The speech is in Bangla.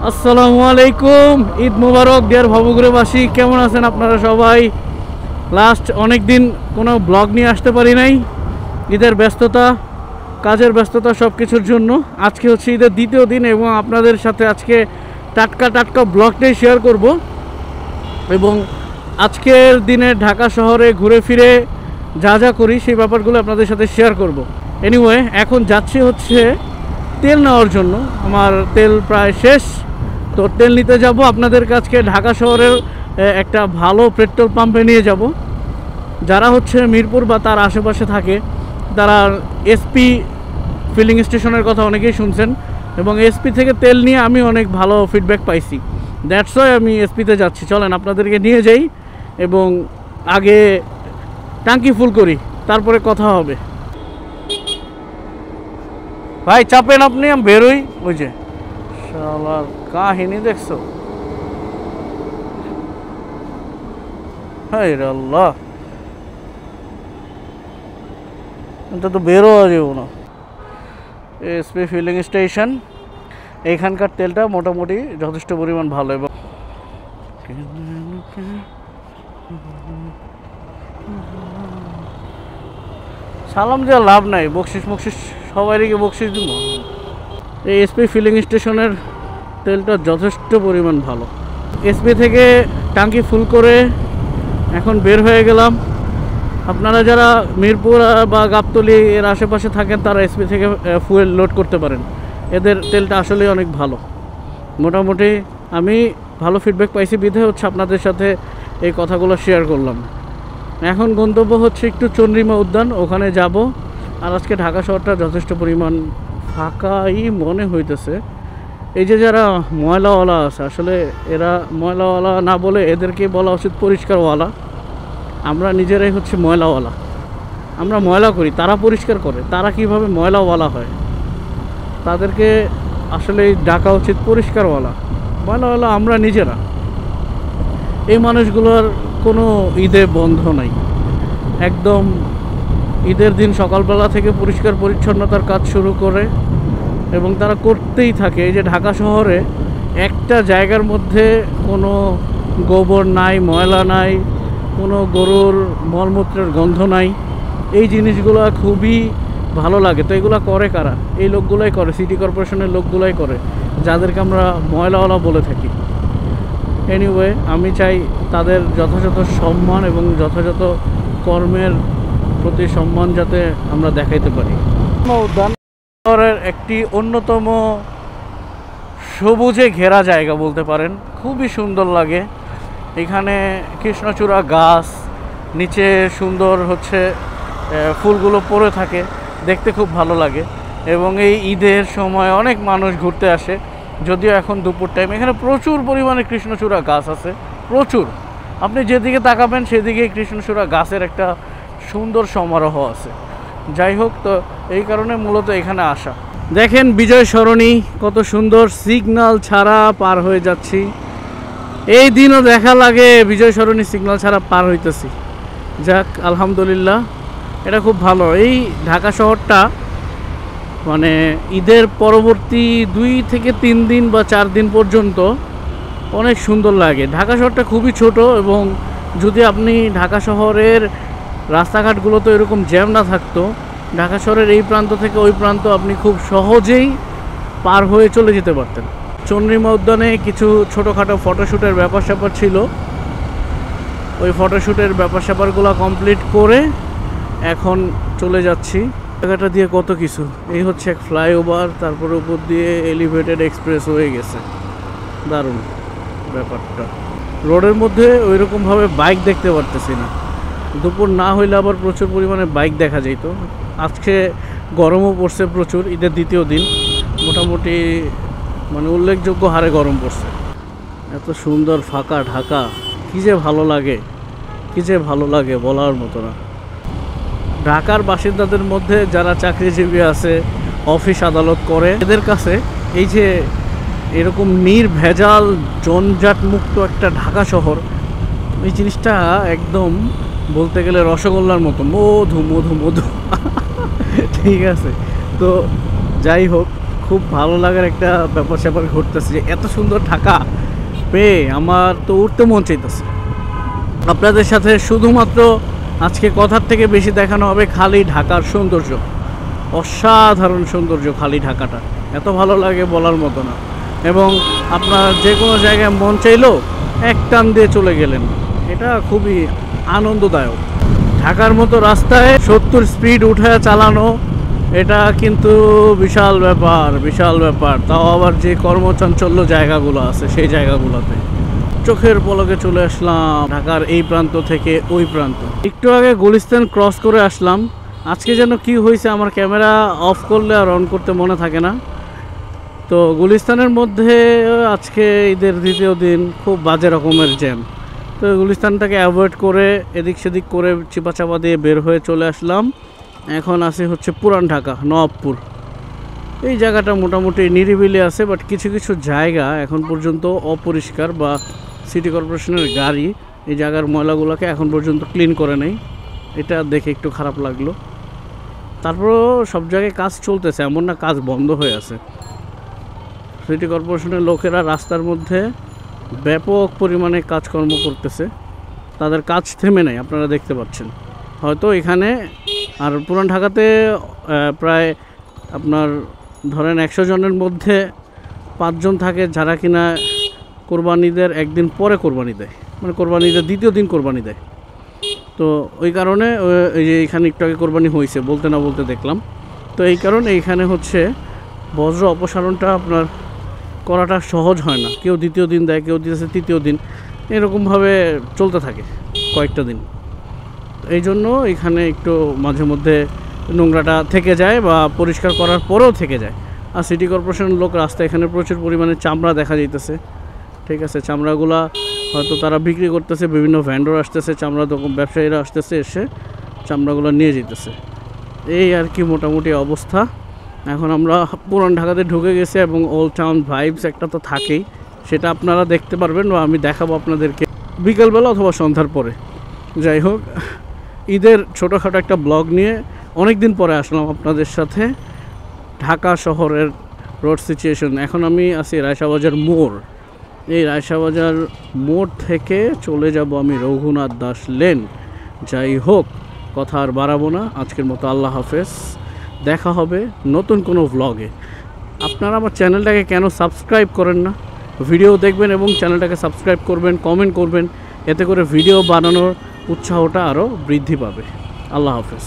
আসসালামু আলাইকুম, ঈদ মোবারক ডিয়ার ভবঘুরেবাসী। কেমন আছেন আপনারা সবাই? লাস্ট অনেক দিন কোনো ব্লগ নিয়ে আসতে পারি নাই, ঈদের ব্যস্ততা, কাজের ব্যস্ততা, সব কিছুর জন্য। আজকে হচ্ছে ঈদের দ্বিতীয় দিন এবং আপনাদের সাথে আজকে টাটকা ব্লগটাই শেয়ার করব। এবং আজকের দিনে ঢাকা শহরে ঘুরে ফিরে যা যা করি সেই ব্যাপারগুলো আপনাদের সাথে শেয়ার করব। এনিওয়ে, এখন যাচ্ছি হচ্ছে তেল নেওয়ার জন্য। আমার তেল প্রায় শেষ, তো তেল নিতে যাব। আপনাদের কাছে ঢাকা শহরের একটা ভালো পেট্রোল পাম্পে নিয়ে যাব। যারা হচ্ছে মিরপুর বা তার আশেপাশে থাকে তারা এসপি ফিলিং স্টেশনের কথা অনেকেই শুনছেন, এবং এসপি থেকে তেল নিয়ে আমি অনেক ভালো ফিডব্যাক পাইছি। দ্যাটস ওয়াই আমি এসপিতে যাচ্ছি। চলেন আপনাদেরকে নিয়ে যাই এবং আগে ট্যাঙ্কি ফুল করি, তারপরে কথা হবে। ভাই চাপেন আপনি, আমি বেরোই। ওই যে শালার কাহিনী দেখছো? হায় রে আল্লাহ, এটা তো বেরোয়া যাবো না। এসপি ফিলিং স্টেশন, এইখানকার তেলটা মোটামুটি যথেষ্ট পরিমাণ ভালো। এবং সালাম দেওয়া লাভ নাই, বকশিস সবাইকে বকশিস দিব। এই এসপি ফিলিং স্টেশনের তেলটা যথেষ্ট পরিমাণ ভালো। এসপি থেকে ট্যাঙ্কি ফুল করে এখন বের হয়ে গেলাম। আপনারা যারা মিরপুর বা গাবতলী এর আশেপাশে থাকেন তারা এসপি থেকে ফুয়েল লোড করতে পারেন। এদের তেলটা আসলে অনেক ভালো। মোটামুটি আমি ভালো ফিডব্যাক পাইছি, বিধে হচ্ছে আপনাদের সাথে এই কথাগুলো শেয়ার করলাম। এখন গন্তব্য হচ্ছে একটু চন্দ্রিমা উদ্যান, ওখানে যাব। আর আজকে ঢাকা শহরটা যথেষ্ট পরিমাণ ফাঁকাই মনে হইতেছে। এই যে যারা ময়লাওয়ালা আছে, আসলে এরা ময়লাওয়ালা না বলে এদেরকে বলা উচিত পরিষ্কারওয়ালা। আমরা নিজেরাই হচ্ছে ময়লাওয়ালা। আমরা ময়লা করি, তারা পরিষ্কার করে। তারা কিভাবে ময়লাওয়ালা হয়? তাদেরকে আসলে ডাকা উচিত পরিষ্কারওয়ালা। ময়লাওয়ালা আমরা নিজেরা। এই মানুষগুলোর কোনো ঈদে বন্ধ নাই। একদম ঈদের দিন সকালবেলা থেকে পরিষ্কার পরিচ্ছন্নতার কাজ শুরু করে এবং তারা করতেই থাকে। এই যে ঢাকা শহরে একটা জায়গার মধ্যে কোনো গোবর নাই, ময়লা নাই, কোনো গরুর মলমূত্রের গন্ধ নাই। এই জিনিসগুলো খুবই ভালো লাগে। তো এগুলো করে কারা? এই লোকগুলাই করে, সিটি কর্পোরেশনের লোকগুলাই করে, যাদেরকে আমরা ময়লাওয়ালা বলে থাকি। এনিওয়ে, আমি চাই তাদের যথাযথ সম্মান এবং যথাযথ কর্মের প্রতি সম্মান যাতে আমরা দেখাইতে পারি। উদ্যান শহরের একটি অন্যতম সবুজে ঘেরা জায়গা বলতে পারেন। খুবই সুন্দর লাগে। এখানে কৃষ্ণচূড়া গাছ, নিচে সুন্দর হচ্ছে ফুলগুলো পড়ে থাকে, দেখতে খুব ভালো লাগে। এবং এই ঈদের সময় অনেক মানুষ ঘুরতে আসে, যদিও এখন দুপুর টাইম। এখানে প্রচুর পরিমাণে কৃষ্ণচূড়া গাছ আছে, প্রচুর। আপনি যেদিকে তাকাবেন সেদিকে কৃষ্ণচূড়া গাছের একটা সুন্দর সমারোহ আছে। যাই হোক, তো এই কারণে মূলত এখানে আসা। দেখেন বিজয় সরণি কত সুন্দর, সিগন্যাল ছাড়া পার হয়ে যাচ্ছি। এই দিনও দেখা লাগে বিজয় সরণি সিগন্যাল ছাড়া পার হইতেছি। যাক, আলহামদুলিল্লাহ, এটা খুব ভালো। এই ঢাকা শহরটা মানে ঈদের পরবর্তী 2 থেকে 3 দিন বা 4 দিন পর্যন্ত অনেক সুন্দর লাগে। ঢাকা শহরটা খুবই ছোট, এবং যদি আপনি ঢাকা শহরের রাস্তাঘাটগুলোতে এরকম জ্যাম না থাকতো, ঢাকা শহরের এই প্রান্ত থেকে ওই প্রান্ত আপনি খুব সহজেই পার হয়ে চলে যেতে পারতেন। চন্দ্রিমা উদ্যানে কিছু ছোটোখাটো ফটোশ্যুটের ব্যাপার স্যাপার ছিল। ওই ফটোশ্যুটের ব্যাপার স্যাপারগুলো কমপ্লিট করে এখন চলে যাচ্ছি। জায়গাটা দিয়ে কত কিছু। এই হচ্ছে এক ফ্লাইওভার, তারপর উপর দিয়ে এলিভেটেড এক্সপ্রেস হয়ে গেছে। দারুণ ব্যাপারটা। রোডের মধ্যে ওইরকমভাবে বাইক দেখতে পারতেছি না। দুপুর না হইলে আবার প্রচুর পরিমাণে বাইক দেখা যেত। আজকে গরমও পড়ছে প্রচুর। ঈদের দ্বিতীয় দিন মোটামুটি মানে উল্লেখযোগ্য হারে গরম পড়ছে। এত সুন্দর ফাঁকা ঢাকা, কী যে ভালো লাগে, কী যে ভালো লাগে বলার মতো না। ঢাকার বাসিন্দাদের মধ্যে যারা চাকরিজীবী আছে, অফিস আদালত করে, এদের কাছে এই যে এরকম নির্ভেজাল জঞ্জাট মুক্ত একটা ঢাকা শহর, এই জিনিসটা একদম বলতে গেলে রসগোল্লার মতো মধু মধু মধু। ঠিক আছে, তো যাই হোক, খুব ভালো লাগার একটা ব্যাপার স্যাপার ঘটতেছে যে এত সুন্দর ঢাকা পেয়ে আমার তো উঠতে মন চাইতেছে। আপনাদের সাথে শুধুমাত্র আজকে কথার থেকে বেশি দেখানো হবে খালি ঢাকার সৌন্দর্য। অসাধারণ সৌন্দর্য খালি ঢাকাটা, এত ভালো লাগে বলার মতো না। এবং আপনার যে কোনো জায়গায় মন চাইলেও এক টান দিয়ে চলে গেলেন, এটা খুবই আনন্দদায়ক। ঢাকার মতো রাস্তায় 70 স্পিড উঠে চালানো, এটা কিন্তু বিশাল ব্যাপার, বিশাল ব্যাপার। তাও আবার যে কর্মচাঞ্চল্য জায়গাগুলো আছে সেই জায়গাগুলোতে। চোখের পলকে চলে আসলাম ঢাকার এই প্রান্ত থেকে ওই প্রান্ত। একটু আগে গুলিস্তান ক্রস করে আসলাম। আজকে যেন কি হয়েছে, আমার ক্যামেরা অফ করলে আর অন করতে মনে থাকে না। তো গুলিস্তানের মধ্যে আজকে ঈদের দ্বিতীয় দিন খুব বাজে রকমের জ্যাম। তো গুলিস্তানটাকে অ্যাভয়েড করে এদিক সেদিক করে চিপা চাপা দিয়ে বের হয়ে চলে আসলাম। এখন আসি হচ্ছে পুরান ঢাকা, নবাবপুর। এই জায়গাটা মোটামুটি নিরিবিলি আছে, বাট কিছু কিছু জায়গা এখন পর্যন্ত অপরিষ্কার, বা সিটি কর্পোরেশনের গাড়ি এই জায়গার ময়লাগুলোকে এখন পর্যন্ত ক্লিন করে নেই। এটা দেখে একটু খারাপ লাগলো। তারপরও সব জায়গায় কাজ চলতেছে, এমন না কাজ বন্ধ হয়ে আছে। সিটি কর্পোরেশনের লোকেরা রাস্তার মধ্যে ব্যাপক পরিমাণে কাজকর্ম করতেছে, তাদের কাজ থেমে নেই, আপনারা দেখতে পাচ্ছেন। হয়তো এখানে আর পুরান ঢাকাতে প্রায় আপনার ধরেন 100 জনের মধ্যে 5 জন থাকে যারা কিনা কোরবানিদের একদিন পরে কোরবানি দেয়, মানে কোরবানিদের দ্বিতীয় দিন কোরবানি দেয়। তো ওই কারণে এই যে এখানে একটু আগে কোরবানি হয়েছে বলতে না বলতে দেখলাম। তো এই কারণে এইখানে হচ্ছে বজ্র অপসারণটা আপনার করাটা সহজ হয় না। কেউ দ্বিতীয় দিন দেয়, কেউ দিতেছে তৃতীয় দিন, এরকমভাবে চলতে থাকে কয়েকটা দিন। এই জন্য এখানে একটু মাঝে মধ্যে নোংরাটা থেকে যায়, বা পরিষ্কার করার পরেও থেকে যায়। আর সিটি কর্পোরেশনের লোক রাস্তায় এখানে প্রচুর পরিমাণে চামড়া দেখা যাইতেছে, ঠিক আছে। চামড়াগুলা হয়তো তারা বিক্রি করতেছে, বিভিন্ন ভ্যান্ডর আসতেছে, চামড়া দোকান ব্যবসায়ীরা আসতেছে, এসে চামড়াগুলো নিয়ে যেতেছে। এই আর কি মোটামুটি অবস্থা। এখন আমরা পুরান ঢাকাতে ঢুকে গেছি, এবং ওল্ড টাউন ভাইবস একটা তো থাকেই, সেটা আপনারা দেখতে পারবেন, বা আমি দেখাবো আপনাদেরকে বিকেলবেলা অথবা সন্ধ্যার পরে। যাই হোক, ঈদের ছোটোখাটো একটা ব্লগ নিয়ে অনেক দিন পরে আসলাম আপনাদের সাথে। ঢাকা শহরের রোড সিচুয়েশন। এখন আমি আছি রায়শাহবাজার মোড়। এই রায়শাহবাজার মোড় থেকে চলে যাব আমি রঘুনাথ দাস লেন। যাই হোক, কথা আর বাড়াবো না, আজকের মতো আল্লাহ হাফেজ। দেখা হবে নতুন কোনো ভ্লগে। আপনারা আমার চ্যানেলটাকে কেন সাবস্ক্রাইব করেন না? ভিডিও দেখবেন এবং চ্যানেলটাকে সাবস্ক্রাইব করবেন, কমেন্ট করবেন, এতে করে ভিডিও বানানোর উৎসাহটা আরও বৃদ্ধি পাবে। আল্লাহ হাফেজ।